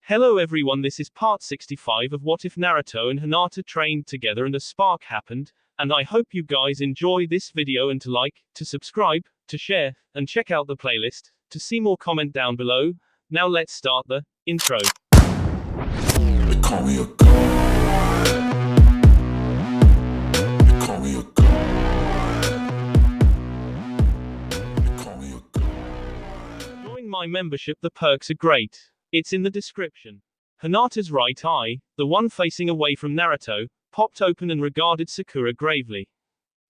Hello everyone, this is part 65 of What If Naruto and Hinata trained together and a spark happened, and I hope you guys enjoy this video and to like, to subscribe, to share, and check out the playlist, to see more comment down below. Now let's start the intro. They call me a god. They call me a god. They call me a god. Join my membership, the perks are great. It's in the description. Hinata's right eye, the one facing away from Naruto, popped open and regarded Sakura gravely.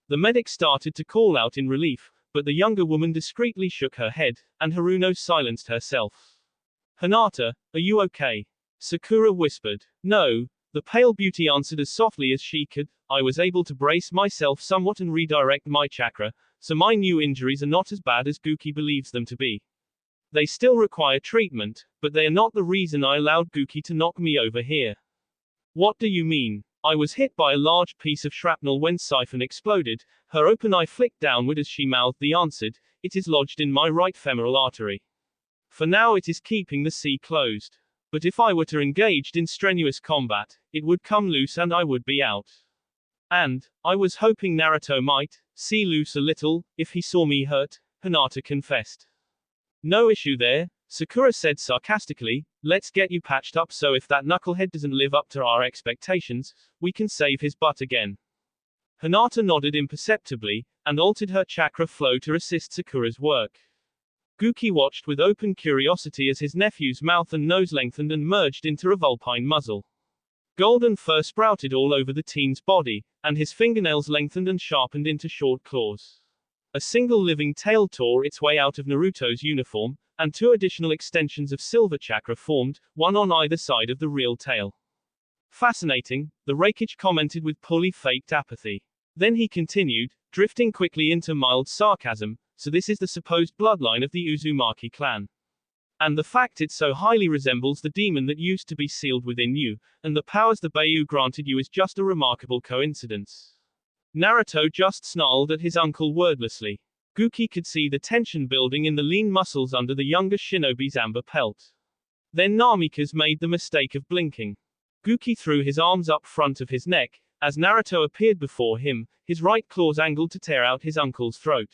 The medic started to call out in relief, but the younger woman discreetly shook her head, and Haruno silenced herself. Hinata, are you okay? Sakura whispered. No, the pale beauty answered as softly as she could. I was able to brace myself somewhat and redirect my chakra, so my new injuries are not as bad as Guki believes them to be. They still require treatment, but they are not the reason I allowed Guki to knock me over here. What do you mean? I was hit by a large piece of shrapnel when Siphon exploded. Her open eye flicked downward as she mouthed the answer. It is lodged in my right femoral artery. For now it is keeping the sea closed. But if I were to engaged in strenuous combat, it would come loose and I would be out. And, I was hoping Naruto might see loose a little, if he saw me hurt, Hinata confessed. No issue there, Sakura said sarcastically. Let's get you patched up so if that knucklehead doesn't live up to our expectations, we can save his butt again. Hinata nodded imperceptibly, and altered her chakra flow to assist Sakura's work. Guki watched with open curiosity as his nephew's mouth and nose lengthened and merged into a vulpine muzzle. Golden fur sprouted all over the teen's body, and his fingernails lengthened and sharpened into short claws. A single living tail tore its way out of Naruto's uniform, and two additional extensions of silver chakra formed, one on either side of the real tail. Fascinating, the Raikage commented with poorly faked apathy. Then he continued, drifting quickly into mild sarcasm, so this is the supposed bloodline of the Uzumaki clan. And the fact it so highly resembles the demon that used to be sealed within you, and the powers the Bayou granted you is just a remarkable coincidence. Naruto just snarled at his uncle wordlessly. Guki could see the tension building in the lean muscles under the younger shinobi's amber pelt. Then Namikaze made the mistake of blinking. Guki threw his arms up front of his neck, as Naruto appeared before him, his right claws angled to tear out his uncle's throat.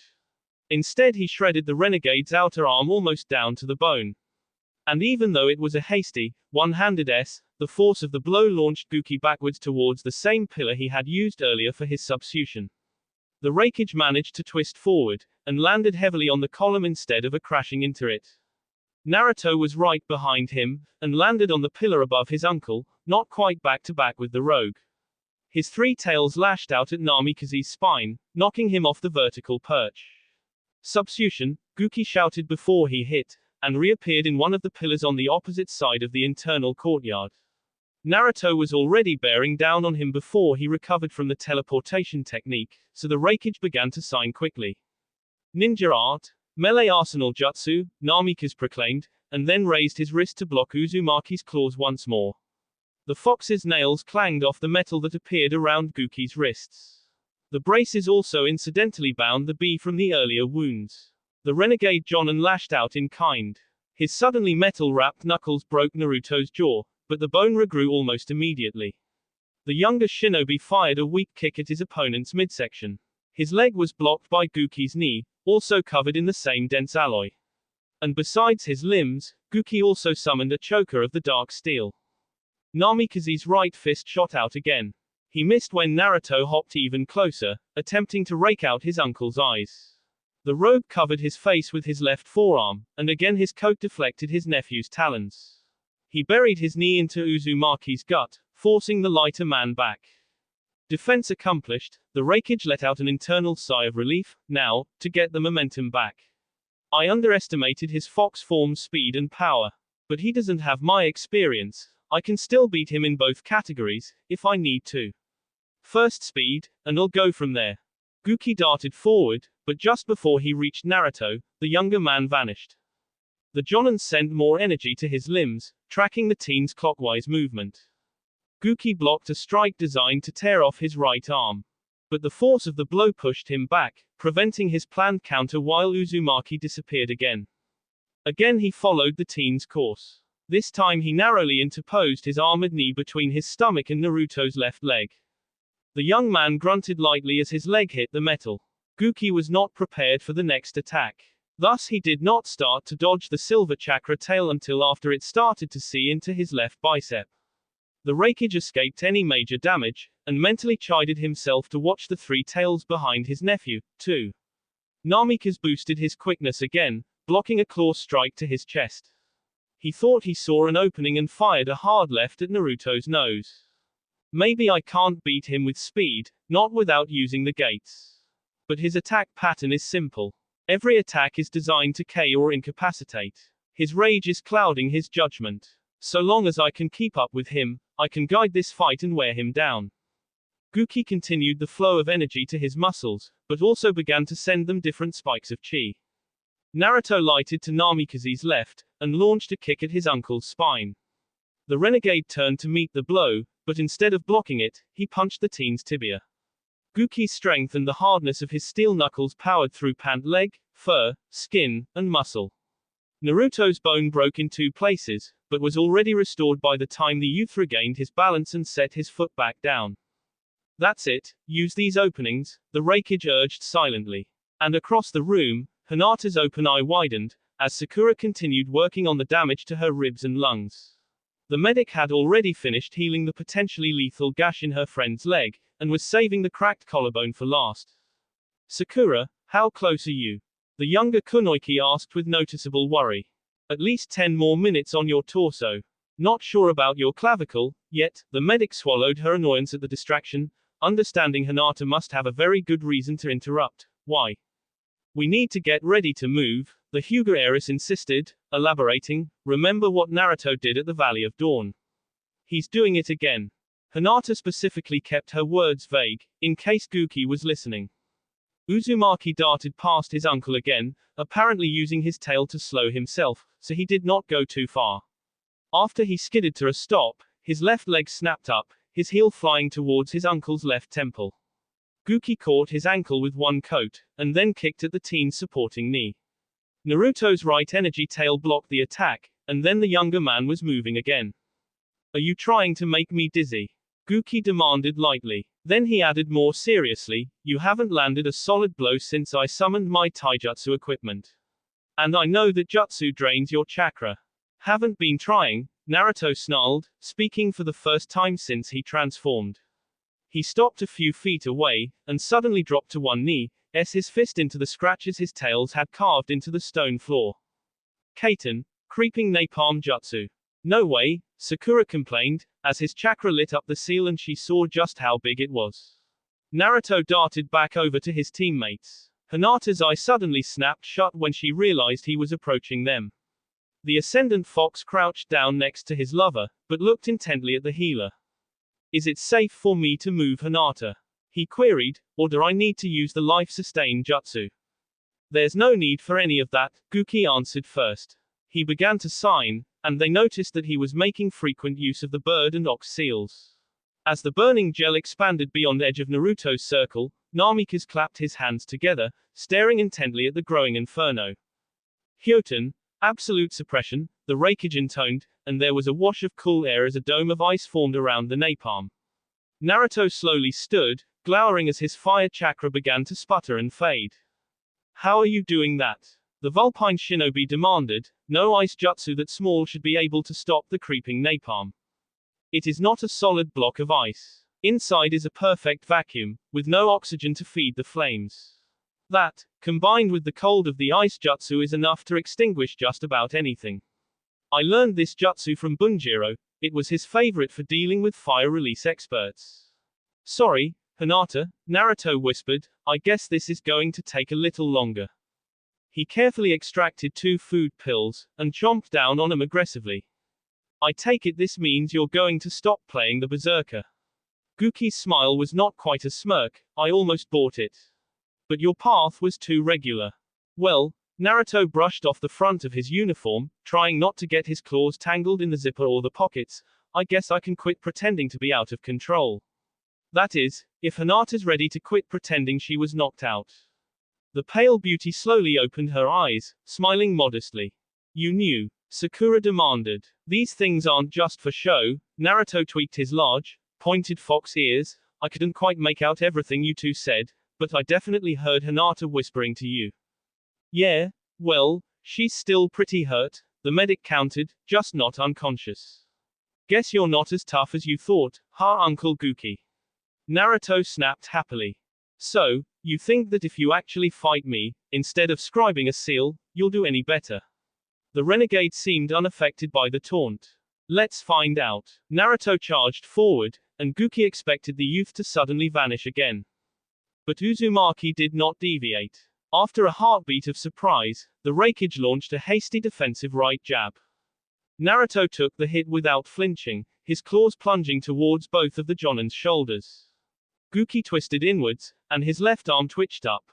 Instead he shredded the renegade's outer arm almost down to the bone. And even though it was a hasty, one-handed the force of the blow launched Guki backwards towards the same pillar he had used earlier for his substitution. The Raikage managed to twist forward, and landed heavily on the column instead of crashing into it. Naruto was right behind him, and landed on the pillar above his uncle, not quite back to back with the rogue. His three tails lashed out at Namikaze's spine, knocking him off the vertical perch. Substitution, Guki shouted before he hit, and reappeared in one of the pillars on the opposite side of the internal courtyard. Naruto was already bearing down on him before he recovered from the teleportation technique, so the Raikage began to sign quickly. Ninja art, melee arsenal jutsu, Namikaze proclaimed, and then raised his wrist to block Uzumaki's claws once more. The fox's nails clanged off the metal that appeared around Guki's wrists. The braces also incidentally bound the bee from the earlier wounds. The renegade Jonin lashed out in kind. His suddenly metal-wrapped knuckles broke Naruto's jaw, but the bone regrew almost immediately. The younger shinobi fired a weak kick at his opponent's midsection. His leg was blocked by Guki's knee, also covered in the same dense alloy. And besides his limbs, Guki also summoned a choker of the dark steel. Namikaze's right fist shot out again. He missed when Naruto hopped even closer, attempting to rake out his uncle's eyes. The rogue covered his face with his left forearm, and again his coat deflected his nephew's talons. He buried his knee into Uzumaki's gut, forcing the lighter man back. Defense accomplished, the Raikage let out an internal sigh of relief. Now, to get the momentum back. I underestimated his fox form's speed and power. But he doesn't have my experience. I can still beat him in both categories, if I need to. First speed, and I'll go from there. Guki darted forward, but just before he reached Naruto, the younger man vanished. The Jonin sent more energy to his limbs, tracking the teen's clockwise movement. Guki blocked a strike designed to tear off his right arm. But the force of the blow pushed him back, preventing his planned counter while Uzumaki disappeared again. Again he followed the teen's course. This time he narrowly interposed his armored knee between his stomach and Naruto's left leg. The young man grunted lightly as his leg hit the metal. Guki was not prepared for the next attack. Thus he did not start to dodge the silver chakra tail until after it started to see into his left bicep. The raikage escaped any major damage, and mentally chided himself to watch the three tails behind his nephew, too. Namikaze boosted his quickness again, blocking a claw strike to his chest. He thought he saw an opening and fired a hard left at Naruto's nose. Maybe I can't beat him with speed, not without using the gates. But his attack pattern is simple. Every attack is designed to KO or incapacitate. His rage is clouding his judgment. So long as I can keep up with him, I can guide this fight and wear him down. Guki continued the flow of energy to his muscles, but also began to send them different spikes of chi. Naruto lighted to Namikaze's left, and launched a kick at his uncle's spine. The renegade turned to meet the blow, but instead of blocking it, he punched the teen's tibia. Guki's strength and the hardness of his steel knuckles powered through pant leg, fur, skin, and muscle. Naruto's bone broke in 2 places, but was already restored by the time the youth regained his balance and set his foot back down. That's it, use these openings, the raikage urged silently. And across the room, Hinata's open eye widened, as Sakura continued working on the damage to her ribs and lungs. The medic had already finished healing the potentially lethal gash in her friend's leg, and was saving the cracked collarbone for last. Sakura, how close are you? The younger Kunoichi asked with noticeable worry. At least 10 more minutes on your torso. Not sure about your clavicle, yet. The medic swallowed her annoyance at the distraction, understanding Hinata must have a very good reason to interrupt. Why? We need to get ready to move, the Hyuga heiress insisted, elaborating, remember what Naruto did at the Valley of Dawn. He's doing it again. Hinata specifically kept her words vague, in case Guki was listening. Uzumaki darted past his uncle again, apparently using his tail to slow himself, so he did not go too far. After he skidded to a stop, his left leg snapped up, his heel flying towards his uncle's left temple. Guki caught his ankle with one coat, and then kicked at the teen's supporting knee. Naruto's right energy tail blocked the attack, and then the younger man was moving again. Are you trying to make me dizzy? Guki demanded lightly. Then he added more seriously, you haven't landed a solid blow since I summoned my taijutsu equipment. And I know that jutsu drains your chakra. Haven't been trying, Naruto snarled, speaking for the first time since he transformed. He stopped a few feet away, and suddenly dropped to one knee, his fist into the scratches his tails had carved into the stone floor. Kaiten, creeping napalm jutsu. No way, Sakura complained, as his chakra lit up the seal and she saw just how big it was. Naruto darted back over to his teammates. Hinata's eye suddenly snapped shut when she realized he was approaching them. The Ascendant Fox crouched down next to his lover, but looked intently at the healer. Is it safe for me to move Hinata? He queried, or do I need to use the life-sustain jutsu? There's no need for any of that, Guki answered first. He began to sign, and they noticed that he was making frequent use of the bird and ox seals. As the burning gel expanded beyond edge of Naruto's circle, Namikaze clapped his hands together, staring intently at the growing inferno. Hyoten, absolute suppression, the raikage intoned, and there was a wash of cool air as a dome of ice formed around the napalm. Naruto slowly stood, glowering as his fire chakra began to sputter and fade. How are you doing that? The Vulpine shinobi demanded, no ice jutsu that small should be able to stop the creeping napalm. It is not a solid block of ice. Inside is a perfect vacuum, with no oxygen to feed the flames. That, combined with the cold of the ice jutsu is enough to extinguish just about anything. I learned this jutsu from Bunjiro, it was his favorite for dealing with fire release experts. Sorry, Hinata, Naruto whispered, I guess this is going to take a little longer. He carefully extracted 2 food pills, and chomped down on them aggressively. I take it this means you're going to stop playing the berserker. Guki's smile was not quite a smirk, I almost bought it. But your path was too regular. Well, Naruto brushed off the front of his uniform, trying not to get his claws tangled in the zipper or the pockets, I guess I can quit pretending to be out of control. That is, if Hinata's ready to quit pretending she was knocked out. The pale beauty slowly opened her eyes, smiling modestly. You knew. Sakura demanded. These things aren't just for show. Naruto tweaked his large, pointed fox ears. I couldn't quite make out everything you two said, but I definitely heard Hinata whispering to you. Yeah, well, she's still pretty hurt, the medic countered, just not unconscious. Guess you're not as tough as you thought, huh, Uncle Guki? Naruto snapped happily. So, you think that if you actually fight me, instead of scribing a seal, you'll do any better? The renegade seemed unaffected by the taunt. Let's find out. Naruto charged forward, and Guki expected the youth to suddenly vanish again. But Uzumaki did not deviate. After a heartbeat of surprise, the Raikage launched a hasty defensive right jab. Naruto took the hit without flinching, his claws plunging towards both of the Jonin's shoulders. Guki twisted inwards, and his left arm twitched up.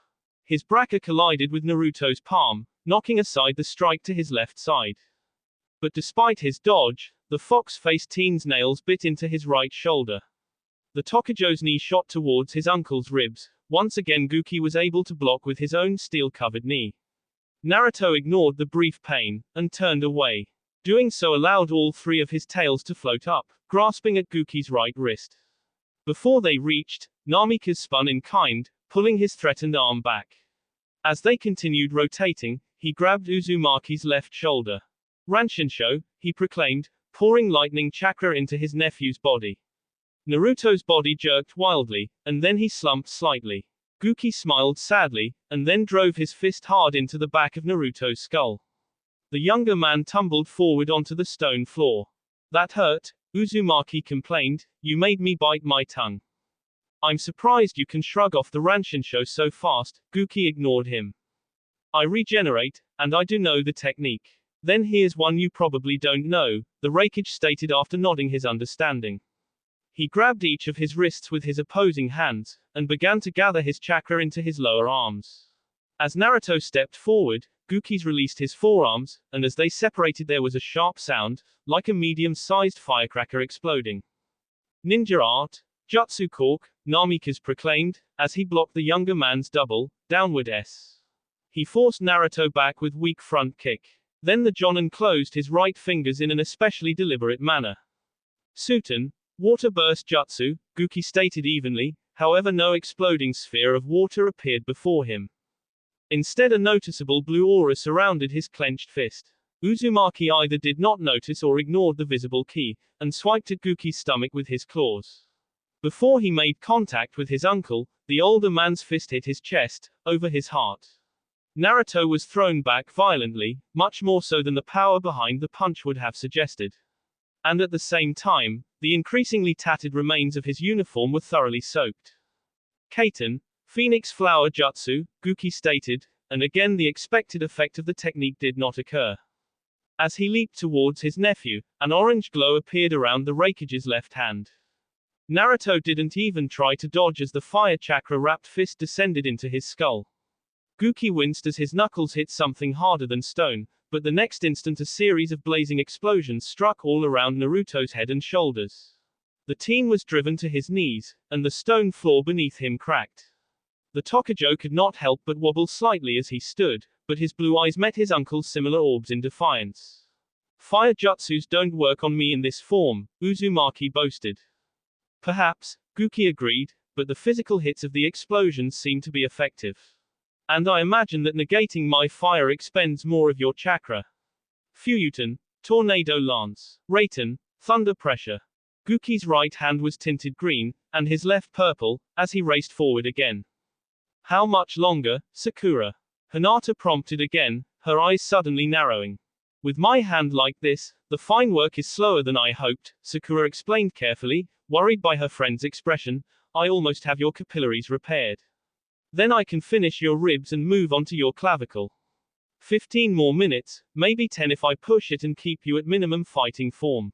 His bracha collided with Naruto's palm, knocking aside the strike to his left side. But despite his dodge, the fox-faced teen's nails bit into his right shoulder. The Tokujo's knee shot towards his uncle's ribs. Once again Guki was able to block with his own steel-covered knee. Naruto ignored the brief pain, and turned away. Doing so allowed all three of his tails to float up, grasping at Guki's right wrist. Before they reached, Namikaze spun in kind, pulling his threatened arm back. As they continued rotating, he grabbed Uzumaki's left shoulder. Ranshinsho, he proclaimed, pouring lightning chakra into his nephew's body. Naruto's body jerked wildly, and then he slumped slightly. Guki smiled sadly, and then drove his fist hard into the back of Naruto's skull. The younger man tumbled forward onto the stone floor. That hurt, Uzumaki complained, you made me bite my tongue. I'm surprised you can shrug off the Ranshinsho so fast, Guki ignored him. I regenerate, and I do know the technique. Then here's one you probably don't know, the Raikage stated after nodding his understanding. He grabbed each of his wrists with his opposing hands, and began to gather his chakra into his lower arms. As Naruto stepped forward, Guki's released his forearms, and as they separated there was a sharp sound, like a medium-sized firecracker exploding. Ninja art, Jutsu Cork, Namikaze proclaimed, as he blocked the younger man's double, downward S. He forced Naruto back with weak front kick. Then the Jonin closed his right fingers in an especially deliberate manner. Suten, water burst jutsu, Guki stated evenly, however no exploding sphere of water appeared before him. Instead a noticeable blue aura surrounded his clenched fist. Uzumaki either did not notice or ignored the visible ki, and swiped at Guki's stomach with his claws. Before he made contact with his uncle, the older man's fist hit his chest, over his heart. Naruto was thrown back violently, much more so than the power behind the punch would have suggested. And at the same time, the increasingly tattered remains of his uniform were thoroughly soaked. Kaiten, Phoenix Flower Jutsu, Guki stated, and again the expected effect of the technique did not occur. As he leaped towards his nephew, an orange glow appeared around the Raikage's left hand. Naruto didn't even try to dodge as the fire chakra-wrapped fist descended into his skull. Guki winced as his knuckles hit something harder than stone, but the next instant a series of blazing explosions struck all around Naruto's head and shoulders. The teen was driven to his knees, and the stone floor beneath him cracked. The Tokujo could not help but wobble slightly as he stood, but his blue eyes met his uncle's similar orbs in defiance. Fire jutsus don't work on me in this form, Uzumaki boasted. Perhaps, Guki agreed, but the physical hits of the explosions seem to be effective. And I imagine that negating my fire expends more of your chakra. Fuyuten, Tornado Lance. Raiten, Thunder Pressure. Guki's right hand was tinted green, and his left purple, as he raced forward again. How much longer, Sakura? Hinata prompted again, her eyes suddenly narrowing. With my hand like this, the fine work is slower than I hoped, Sakura explained carefully, worried by her friend's expression. I almost have your capillaries repaired. Then I can finish your ribs and move on to your clavicle. 15 more minutes, maybe 10 if I push it and keep you at minimum fighting form.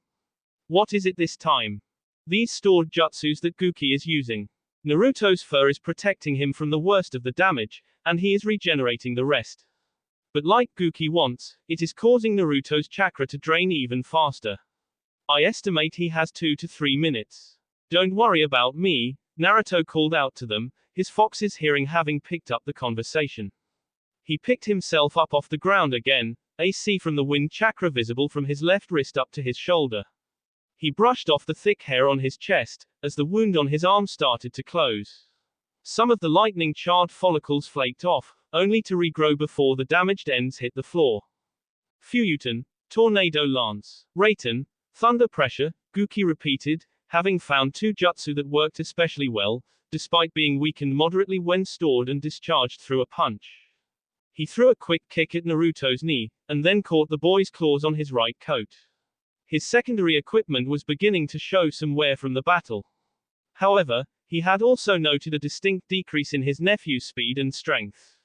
What is it this time? These stored jutsus that Guki is using. Naruto's fur is protecting him from the worst of the damage, and he is regenerating the rest. But like Guki wants, it is causing Naruto's chakra to drain even faster. I estimate he has 2 to 3 minutes. Don't worry about me, Naruto called out to them, his fox's hearing having picked up the conversation. He picked himself up off the ground again, AC from the wind chakra visible from his left wrist up to his shoulder. He brushed off the thick hair on his chest, as the wound on his arm started to close. Some of the lightning-charred follicles flaked off, only to regrow before the damaged ends hit the floor. Fuyuten, Tornado Lance. Raiten, Thunder Pressure, Guki repeated, having found two jutsu that worked especially well, despite being weakened moderately when stored and discharged through a punch. He threw a quick kick at Naruto's knee, and then caught the boy's claws on his right coat. His secondary equipment was beginning to show some wear from the battle. However, he had also noted a distinct decrease in his nephew's speed and strength.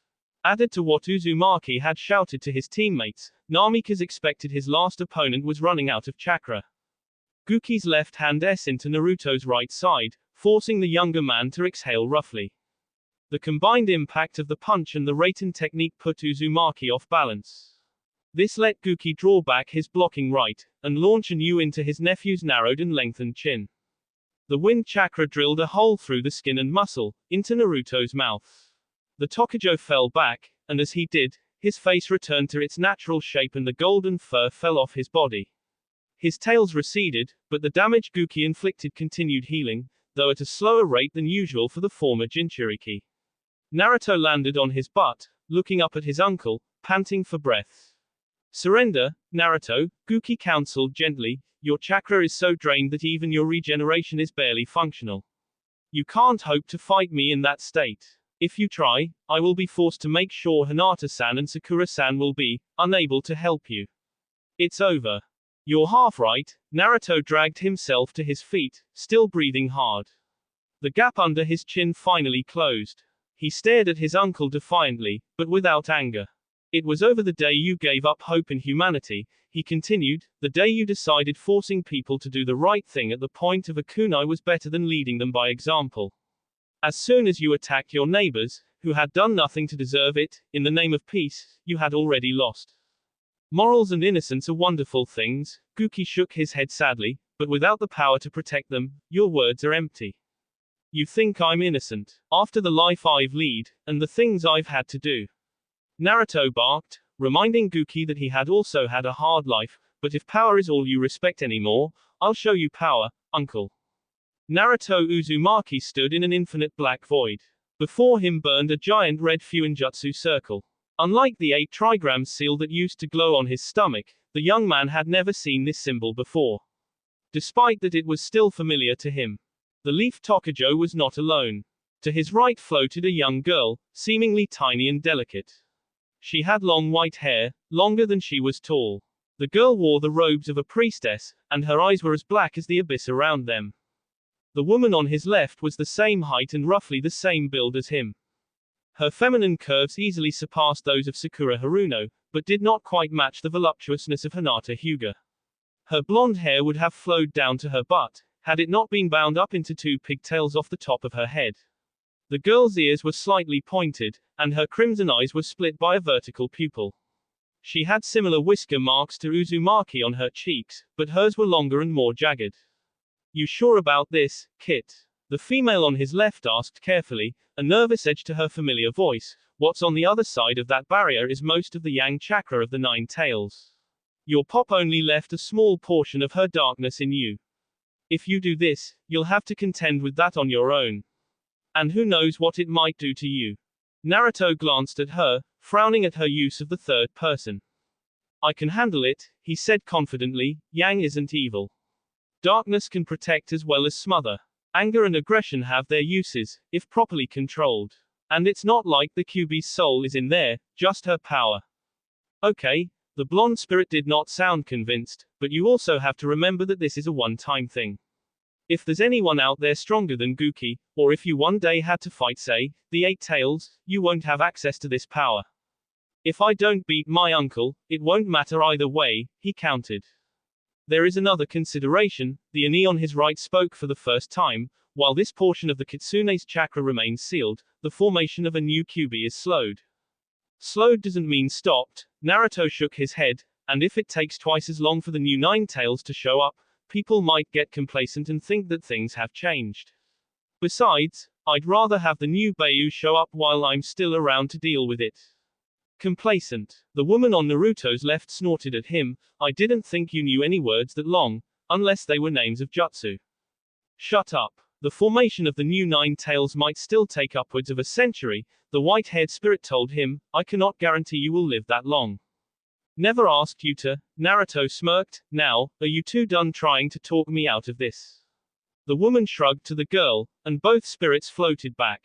Added to what Uzumaki had shouted to his teammates, Namikaze expected his last opponent was running out of chakra. Guki's left hand S into Naruto's right side, forcing the younger man to exhale roughly. The combined impact of the punch and the Raiten technique put Uzumaki off balance. This let Guki draw back his blocking right, and launch a new into his nephew's narrowed and lengthened chin. The wind chakra drilled a hole through the skin and muscle, into Naruto's mouth. The Tokujo fell back, and as he did, his face returned to its natural shape and the golden fur fell off his body. His tails receded, but the damage Guki inflicted continued healing, though at a slower rate than usual for the former Jinchuriki. Naruto landed on his butt, looking up at his uncle, panting for breath. Surrender, Naruto, Guki counseled gently, your chakra is so drained that even your regeneration is barely functional. You can't hope to fight me in that state. If you try, I will be forced to make sure Hinata-san and Sakura-san will be unable to help you. It's over. You're half right. Naruto dragged himself to his feet, still breathing hard. The gap under his chin finally closed. He stared at his uncle defiantly, but without anger. It was over the day you gave up hope in humanity, he continued, the day you decided forcing people to do the right thing at the point of a kunai was better than leading them by example. As soon as you attacked your neighbors, who had done nothing to deserve it, in the name of peace, you had already lost. Morals and innocence are wonderful things, Guki shook his head sadly, but without the power to protect them, your words are empty. You think I'm innocent, after the life I've led, and the things I've had to do. Naruto barked, reminding Guki that he had also had a hard life, but if power is all you respect anymore, I'll show you power, uncle. Naruto Uzumaki stood in an infinite black void. Before him burned a giant red Fuinjutsu circle. Unlike the 8 trigram seal that used to glow on his stomach, the young man had never seen this symbol before. Despite that it was still familiar to him. The leaf Tokujo was not alone. To his right floated a young girl, seemingly tiny and delicate. She had long white hair, longer than she was tall. The girl wore the robes of a priestess, and her eyes were as black as the abyss around them. The woman on his left was the same height and roughly the same build as him. Her feminine curves easily surpassed those of Sakura Haruno, but did not quite match the voluptuousness of Hinata Hyuga. Her blonde hair would have flowed down to her butt, had it not been bound up into 2 pigtails off the top of her head. The girl's ears were slightly pointed, and her crimson eyes were split by a vertical pupil. She had similar whisker marks to Uzumaki on her cheeks, but hers were longer and more jagged. You sure about this, Kit? The female on his left asked carefully, a nervous edge to her familiar voice. What's on the other side of that barrier is most of the yang chakra of the 9 tails. Your pop only left a small portion of her darkness in you. If you do this, you'll have to contend with that on your own. And who knows what it might do to you. Naruto glanced at her, frowning at her use of the third person. I can handle it, he said confidently, yang isn't evil. Darkness can protect as well as smother. Anger and aggression have their uses, if properly controlled. And it's not like the Kyuubi's soul is in there, just her power. Okay, the blonde spirit did not sound convinced, but you also have to remember that this is a one-time thing. If there's anyone out there stronger than Guki, or if you one day had to fight, say, the 8 tails, you won't have access to this power. If I don't beat my uncle, it won't matter either way, he countered. There is another consideration, the Oni on his right spoke for the first time, while this portion of the Kitsune's chakra remains sealed, the formation of a new Kyuubi is slowed. Slowed doesn't mean stopped, Naruto shook his head, and if it takes twice as long for the new 9 tails to show up, people might get complacent and think that things have changed. Besides, I'd rather have the new Bayu show up while I'm still around to deal with it. Complacent. The woman on Naruto's left snorted at him. I didn't think you knew any words that long, unless they were names of jutsu. Shut up. The formation of the new 9 tails might still take upwards of a century, the white-haired spirit told him. I cannot guarantee you will live that long. Never asked you to. Naruto smirked. Now, are you two done trying to talk me out of this? The woman shrugged to the girl, and both spirits floated back.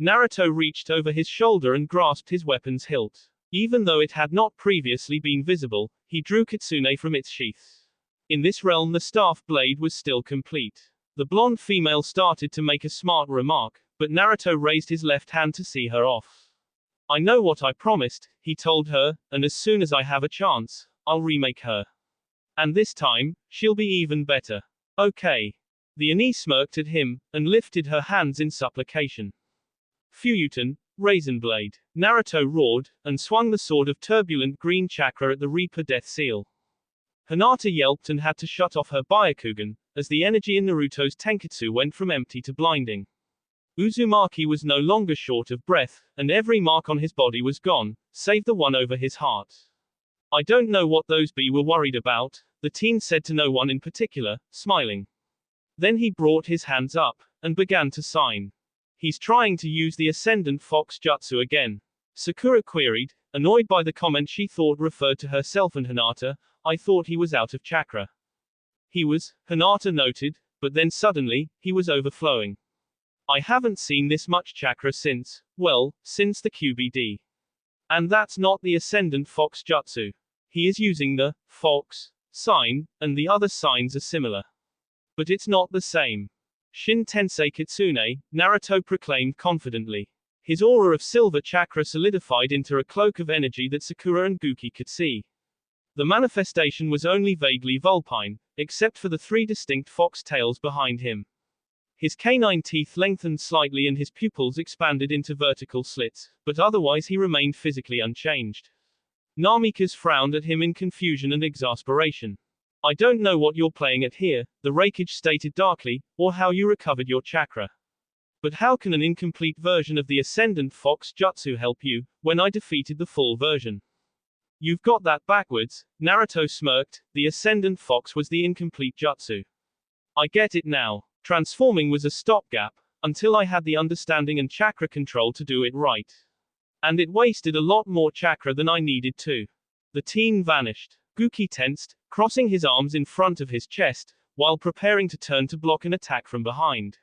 Naruto reached over his shoulder and grasped his weapon's hilt. Even though it had not previously been visible, he drew Kitsune from its sheath. In this realm the staff blade was still complete. The blonde female started to make a smart remark, but Naruto raised his left hand to see her off. I know what I promised, he told her, and as soon as I have a chance, I'll remake her. And this time, she'll be even better. Okay. The Ani smirked at him, and lifted her hands in supplication. Fuyuten, Raisin Blade. Naruto roared, and swung the sword of turbulent green chakra at the Reaper Death Seal. Hinata yelped and had to shut off her Byakugan, as the energy in Naruto's Tenketsu went from empty to blinding. Uzumaki was no longer short of breath, and every mark on his body was gone, save the one over his heart. I don't know what those be were worried about, the teen said to no one in particular, smiling. Then he brought his hands up, and began to sign. He's trying to use the Ascendant Fox Jutsu again. Sakura queried, annoyed by the comment she thought referred to herself and Hinata. I thought he was out of chakra. He was, Hinata noted, but then suddenly, he was overflowing. I haven't seen this much chakra since, well, since the QBD. And that's not the Ascendant Fox Jutsu. He is using the Fox sign, and the other signs are similar. But it's not the same. Shin Tensei Kitsune, Naruto proclaimed confidently. His aura of silver chakra solidified into a cloak of energy that Sakura and Guki could see. The manifestation was only vaguely vulpine, except for the 3 distinct fox tails behind him. His canine teeth lengthened slightly and his pupils expanded into vertical slits, but otherwise he remained physically unchanged. Namikaze frowned at him in confusion and exasperation. I don't know what you're playing at here, the Raikage stated darkly, or how you recovered your chakra. But how can an incomplete version of the Ascendant Fox Jutsu help you, when I defeated the full version? You've got that backwards, Naruto smirked. The Ascendant Fox was the incomplete jutsu. I get it now. Transforming was a stopgap, until I had the understanding and chakra control to do it right. And it wasted a lot more chakra than I needed to. The teen vanished. Guki tensed, crossing his arms in front of his chest, while preparing to turn to block an attack from behind.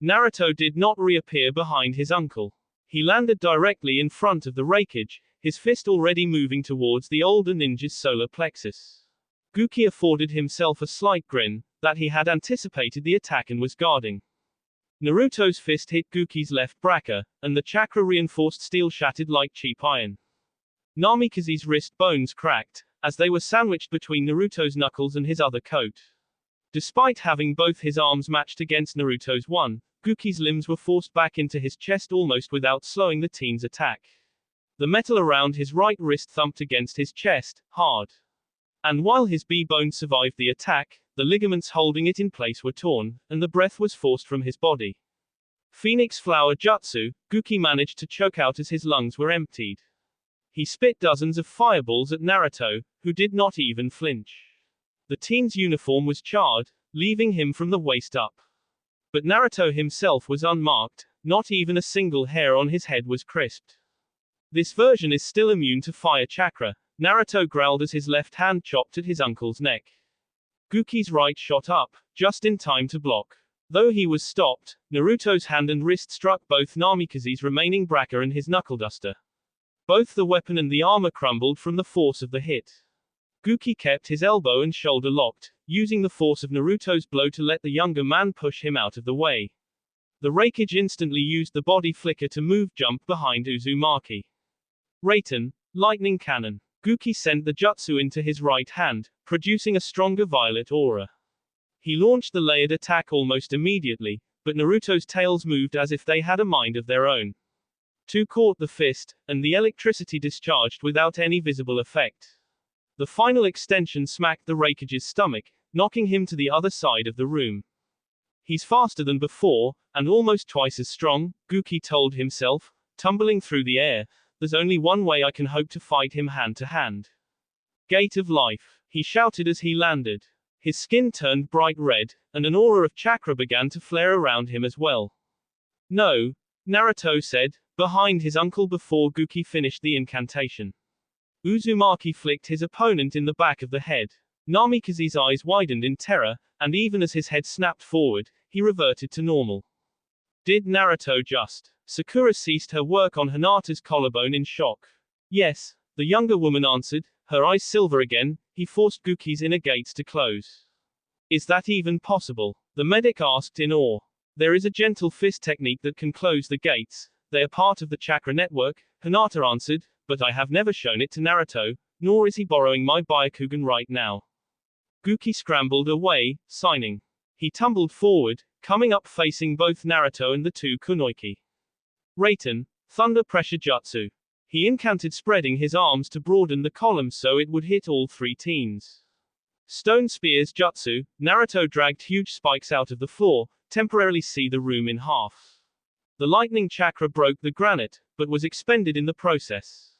Naruto did not reappear behind his uncle. He landed directly in front of the Raikage, his fist already moving towards the older ninja's solar plexus. Guki afforded himself a slight grin, that he had anticipated the attack and was guarding. Naruto's fist hit Guki's left bracha, and the chakra-reinforced steel shattered like cheap iron. Namikaze's wrist bones cracked, as they were sandwiched between Naruto's knuckles and his other coat. Despite having both his arms matched against Naruto's one, Guki's limbs were forced back into his chest almost without slowing the teen's attack. The metal around his right wrist thumped against his chest, hard. And while his B-bone survived the attack, the ligaments holding it in place were torn, and the breath was forced from his body. Phoenix Flower Jutsu, Guki managed to choke out as his lungs were emptied. He spit dozens of fireballs at Naruto, who did not even flinch. The teen's uniform was charred, leaving him from the waist up. But Naruto himself was unmarked, not even a single hair on his head was crisped. This version is still immune to fire chakra, Naruto growled as his left hand chopped at his uncle's neck. Guki's right shot up, just in time to block. Though he was stopped, Naruto's hand and wrist struck both Namikaze's remaining bracha and his knuckle duster. Both the weapon and the armor crumbled from the force of the hit. Guki kept his elbow and shoulder locked, using the force of Naruto's blow to let the younger man push him out of the way. The Raikage instantly used the body flicker to move jump behind Uzumaki. Raiten, Lightning Cannon. Guki sent the jutsu into his right hand, producing a stronger violet aura. He launched the layered attack almost immediately, but Naruto's tails moved as if they had a mind of their own. Two caught the fist, and the electricity discharged without any visible effect. The final extension smacked the Raikage's stomach, knocking him to the other side of the room. He's faster than before, and almost twice as strong, Guki told himself, tumbling through the air. there's only one way I can hope to fight him hand to hand. Gate of Life, he shouted as he landed. His skin turned bright red, and an aura of chakra began to flare around him as well. No, Naruto said, behind his uncle before Guki finished the incantation. Uzumaki flicked his opponent in the back of the head. Namikaze's eyes widened in terror, and even as his head snapped forward, he reverted to normal. Did Naruto just? Sakura ceased her work on Hinata's collarbone in shock. Yes, the younger woman answered, her eyes silver again. He forced Guki's inner gates to close. Is that even possible? The medic asked in awe. There is a gentle fist technique that can close the gates. They are part of the chakra network, Hinata answered, but I have never shown it to Naruto, nor is he borrowing my Byakugan right now. Guki scrambled away, signing. He tumbled forward, coming up facing both Naruto and the two kunoichi. Raiten, Thunder Pressure Jutsu. He incanted, spreading his arms to broaden the column so it would hit all three teens. Stone Spears Jutsu, Naruto dragged huge spikes out of the floor, temporarily see the room in half. The lightning chakra broke the granite, but was expended in the process.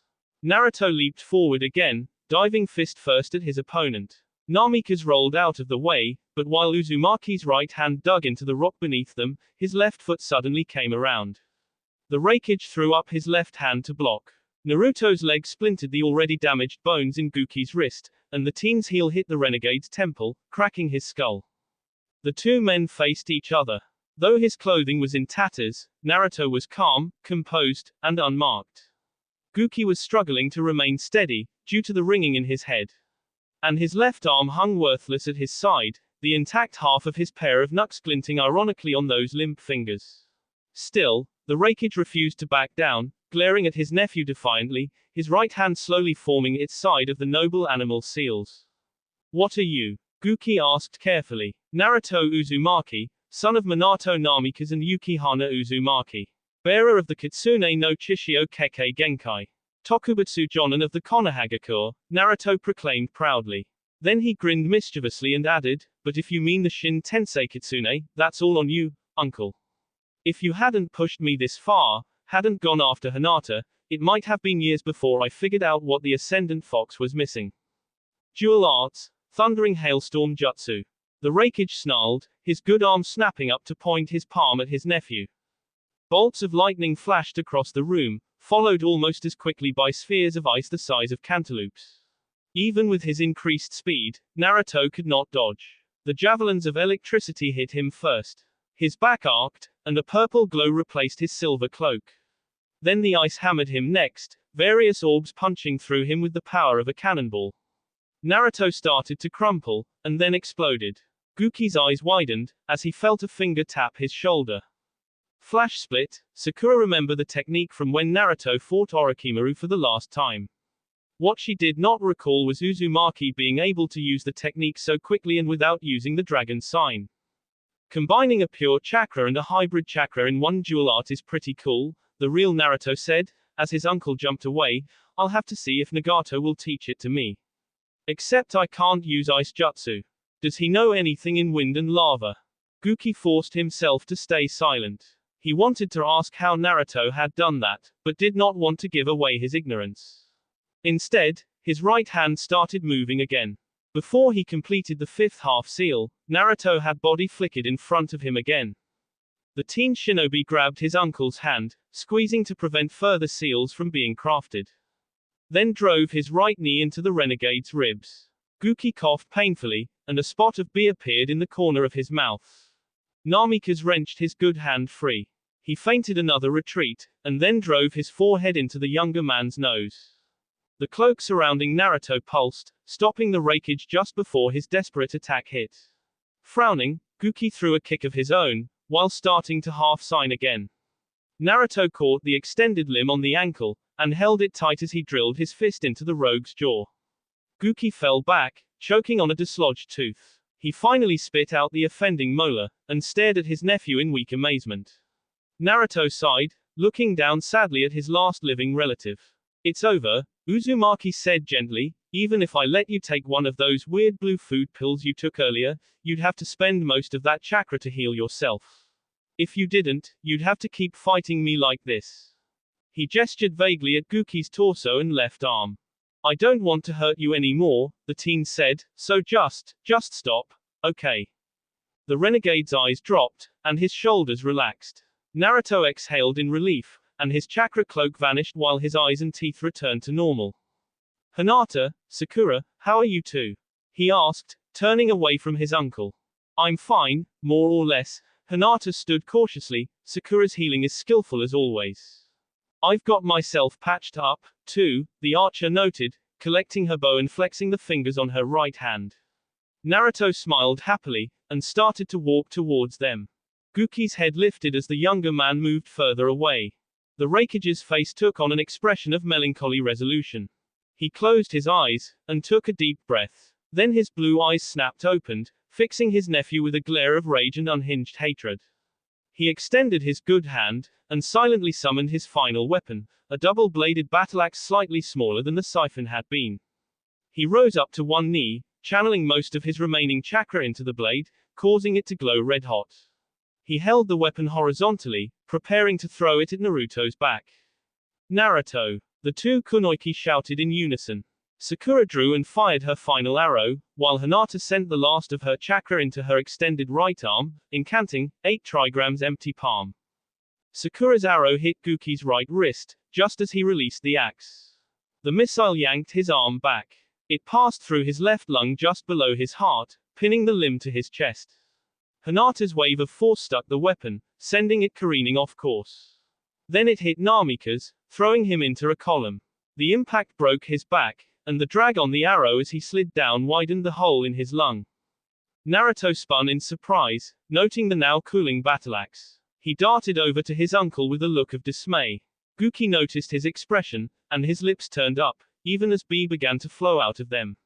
Naruto leaped forward again, diving fist first at his opponent. Namikaze rolled out of the way, but while Uzumaki's right hand dug into the rock beneath them, his left foot suddenly came around. The Raikage threw up his left hand to block. Naruto's leg splintered the already damaged bones in Guki's wrist, and the teen's heel hit the renegade's temple, cracking his skull. The two men faced each other. Though his clothing was in tatters, Naruto was calm, composed, and unmarked. Guki was struggling to remain steady, due to the ringing in his head. And his left arm hung worthless at his side, the intact half of his pair of knucks glinting ironically on those limp fingers. Still, the Raikage refused to back down, glaring at his nephew defiantly, his right hand slowly forming its side of the noble animal seals. What are you? Guki asked carefully. Naruto Uzumaki, son of Minato Namikaze and Yukihana Uzumaki. Bearer of the Kitsune no Chishio Kekkei Genkai. Tokubutsu Jonin of the Konohagakure, Naruto proclaimed proudly. Then he grinned mischievously and added, but if you mean the Shin Tensei Kitsune, that's all on you, uncle. If you hadn't pushed me this far, hadn't gone after Hinata, it might have been years before I figured out what the Ascendant Fox was missing. Dual Arts, Thundering Hailstorm Jutsu. The Raikage snarled, his good arm snapping up to point his palm at his nephew. Bolts of lightning flashed across the room, followed almost as quickly by spheres of ice the size of cantaloupes. Even with his increased speed, Naruto could not dodge. The javelins of electricity hit him first. His back arced, and a purple glow replaced his silver cloak. Then the ice hammered him next, various orbs punching through him with the power of a cannonball. Naruto started to crumple, and then exploded. Guki's eyes widened, as he felt a finger tap his shoulder. Flash split. Sakura remembered the technique from when Naruto fought Orochimaru for the last time. What she did not recall was Uzumaki being able to use the technique so quickly and without using the dragon sign. Combining a pure chakra and a hybrid chakra in one dual art is pretty cool, the real Naruto said, as his uncle jumped away. I'll have to see if Nagato will teach it to me. Except I can't use ice jutsu. Does he know anything in wind and lava? Guki forced himself to stay silent. He wanted to ask how Naruto had done that, but did not want to give away his ignorance. Instead, his right hand started moving again. Before he completed the fifth half seal, Naruto had body flickered in front of him again. The teen shinobi grabbed his uncle's hand, squeezing to prevent further seals from being crafted. Then drove his right knee into the renegade's ribs. Guki coughed painfully, and a spot of bee appeared in the corner of his mouth. Namikaze wrenched his good hand free. He feinted another retreat, and then drove his forehead into the younger man's nose. The cloak surrounding Naruto pulsed, stopping the Raikage just before his desperate attack hit. Frowning, Guki threw a kick of his own, while starting to half sign again. Naruto caught the extended limb on the ankle, and held it tight as he drilled his fist into the rogue's jaw. Guki fell back, choking on a dislodged tooth. He finally spit out the offending molar, and stared at his nephew in weak amazement. Naruto sighed, looking down sadly at his last living relative. It's over, Uzumaki said gently. Even if I let you take one of those weird blue food pills you took earlier, you'd have to spend most of that chakra to heal yourself. If you didn't, you'd have to keep fighting me like this. He gestured vaguely at Guki's torso and left arm. I don't want to hurt you anymore, the teen said, so just stop, okay? The renegade's eyes dropped, and his shoulders relaxed. Naruto exhaled in relief, and his chakra cloak vanished while his eyes and teeth returned to normal. Hinata, Sakura, how are you two? He asked, turning away from his uncle. I'm fine, more or less. Hinata stood cautiously. Sakura's healing is skillful as always. I've got myself patched up, too, the archer noted, collecting her bow and flexing the fingers on her right hand. Naruto smiled happily, and started to walk towards them. Guki's head lifted as the younger man moved further away. The Raikage's face took on an expression of melancholy resolution. He closed his eyes, and took a deep breath. Then his blue eyes snapped open, fixing his nephew with a glare of rage and unhinged hatred. He extended his good hand, and silently summoned his final weapon, a double-bladed battle-axe slightly smaller than the siphon had been. He rose up to one knee, channeling most of his remaining chakra into the blade, causing it to glow red-hot. He held the weapon horizontally, preparing to throw it at Naruto's back. Naruto! The two kunoichi shouted in unison. Sakura drew and fired her final arrow, while Hinata sent the last of her chakra into her extended right arm, incanting 8 trigrams empty palm. Sakura's arrow hit Guki's right wrist, just as he released the axe. The missile yanked his arm back. It passed through his left lung just below his heart, pinning the limb to his chest. Hinata's wave of force stuck the weapon, sending it careening off course. Then it hit Namika's, throwing him into a column. The impact broke his back, and the drag on the arrow as he slid down widened the hole in his lung. Naruto spun in surprise, noting the now cooling battle-axe. He darted over to his uncle with a look of dismay. Guki noticed his expression, and his lips turned up, even as B began to flow out of them.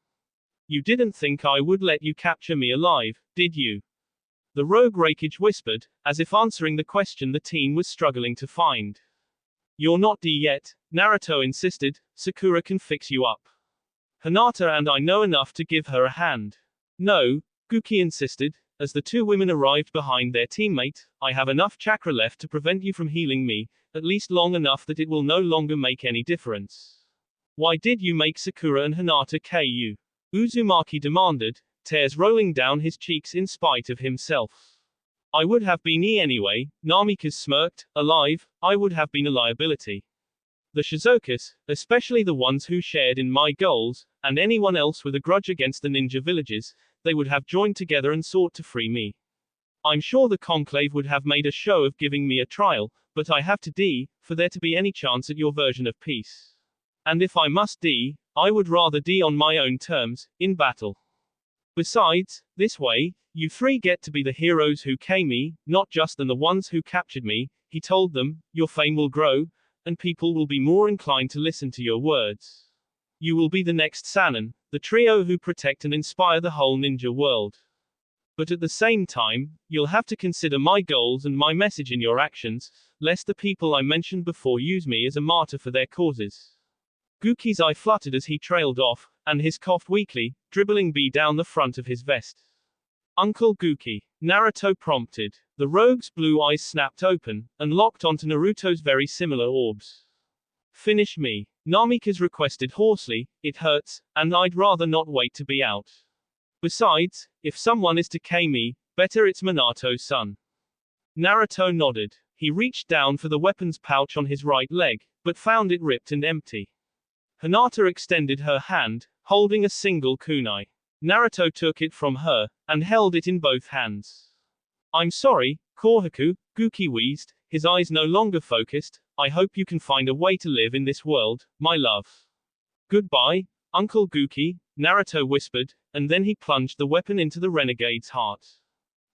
You didn't think I would let you capture me alive, did you? The rogue Raikage whispered, as if answering the question the teen was struggling to find. You're not D yet, Naruto insisted. Sakura can fix you up. Hinata and I know enough to give her a hand. No, Guki insisted, as the two women arrived behind their teammate. I have enough chakra left to prevent you from healing me, at least long enough that it will no longer make any difference. Why did you make Sakura and Hinata KU? Uzumaki demanded, tears rolling down his cheeks in spite of himself. I would have been E anyway, Namikaze smirked. Alive, I would have been a liability. The Shizokas, especially the ones who shared in my goals, and anyone else with a grudge against the ninja villages, they would have joined together and sought to free me. I'm sure the Conclave would have made a show of giving me a trial, but I have to D, for there to be any chance at your version of peace. And if I must D, I would rather D on my own terms, in battle. Besides, this way, you three get to be the heroes who came me, not just the ones who captured me, he told them. Your fame will grow, and people will be more inclined to listen to your words. You will be the next Sannin, the trio who protect and inspire the whole ninja world. But at the same time, you'll have to consider my goals and my message in your actions, lest the people I mentioned before use me as a martyr for their causes. Guki's eye fluttered as he trailed off, and his coughed weakly, dribbling B down the front of his vest. Uncle Guki, Naruto prompted. The rogue's blue eyes snapped open, and locked onto Naruto's very similar orbs. Finish me, Namikaze requested hoarsely. It hurts, and I'd rather not wait to be out. Besides, if someone is to K me, better it's Minato's son. Naruto nodded. He reached down for the weapons pouch on his right leg, but found it ripped and empty. Hinata extended her hand, holding a single kunai. Naruto took it from her, and held it in both hands. I'm sorry, Kohaku, Guki wheezed, his eyes no longer focused. I hope you can find a way to live in this world, my love. Goodbye, Uncle Guki, Naruto whispered, and then he plunged the weapon into the renegade's heart.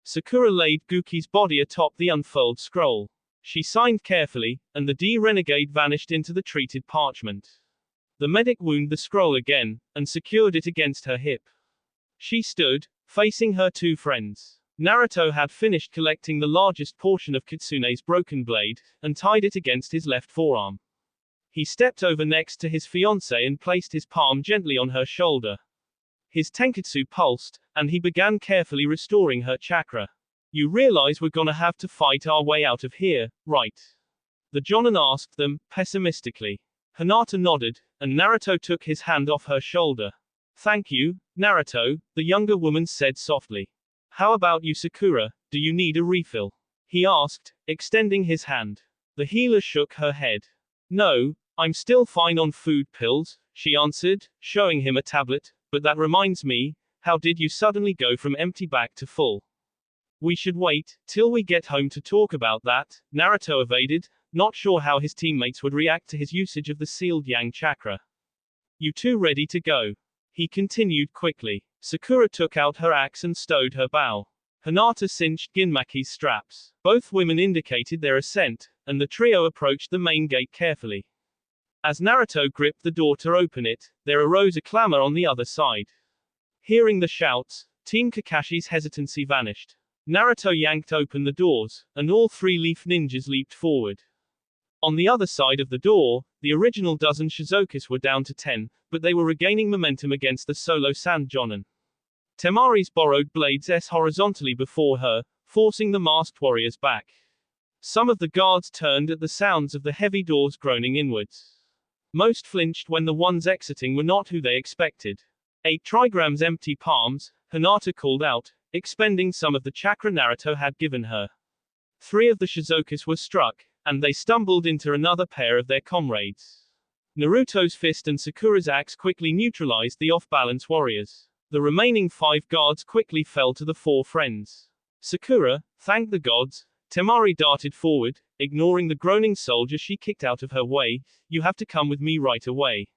Sakura laid Guki's body atop the unfurled scroll. She signed carefully, and the D-renegade vanished into the treated parchment. The medic wounded the scroll again, and secured it against her hip. She stood, facing her two friends. Naruto had finished collecting the largest portion of Kitsune's broken blade, and tied it against his left forearm. He stepped over next to his fiancée and placed his palm gently on her shoulder. His tenketsu pulsed, and he began carefully restoring her chakra. You realize we're gonna have to fight our way out of here, right? The Jonin asked them, pessimistically. Hinata nodded, and Naruto took his hand off her shoulder. Thank you, Naruto, the younger woman said softly. How about you, Sakura, do you need a refill? He asked, extending his hand. The healer shook her head. No, I'm still fine on food pills, she answered, showing him a tablet, but that reminds me, how did you suddenly go from empty back to full? We should wait till we get home to talk about that, Naruto evaded, not sure how his teammates would react to his usage of the sealed yang chakra. You two ready to go? He continued quickly. Sakura took out her axe and stowed her bow. Hinata cinched Ginmaki's straps. Both women indicated their assent, and the trio approached the main gate carefully. As Naruto gripped the door to open it, there arose a clamor on the other side. Hearing the shouts, Team Kakashi's hesitancy vanished. Naruto yanked open the doors, and all three leaf ninjas leaped forward. On the other side of the door, the original dozen Shizokis were down to 10, but they were regaining momentum against the solo Sand Jonin. Temari's borrowed blades horizontally before her, forcing the masked warriors back. Some of the guards turned at the sounds of the heavy doors groaning inwards. Most flinched when the ones exiting were not who they expected. 8 trigrams empty palms, Hinata called out, expending some of the chakra Naruto had given her. 3 of the Shizokis were struck, and they stumbled into another pair of their comrades. Naruto's fist and Sakura's axe quickly neutralized the off-balance warriors. The remaining 5 guards quickly fell to the 4 friends. Sakura, thank the gods, Temari darted forward, ignoring the groaning soldier she kicked out of her way. You have to come with me right away.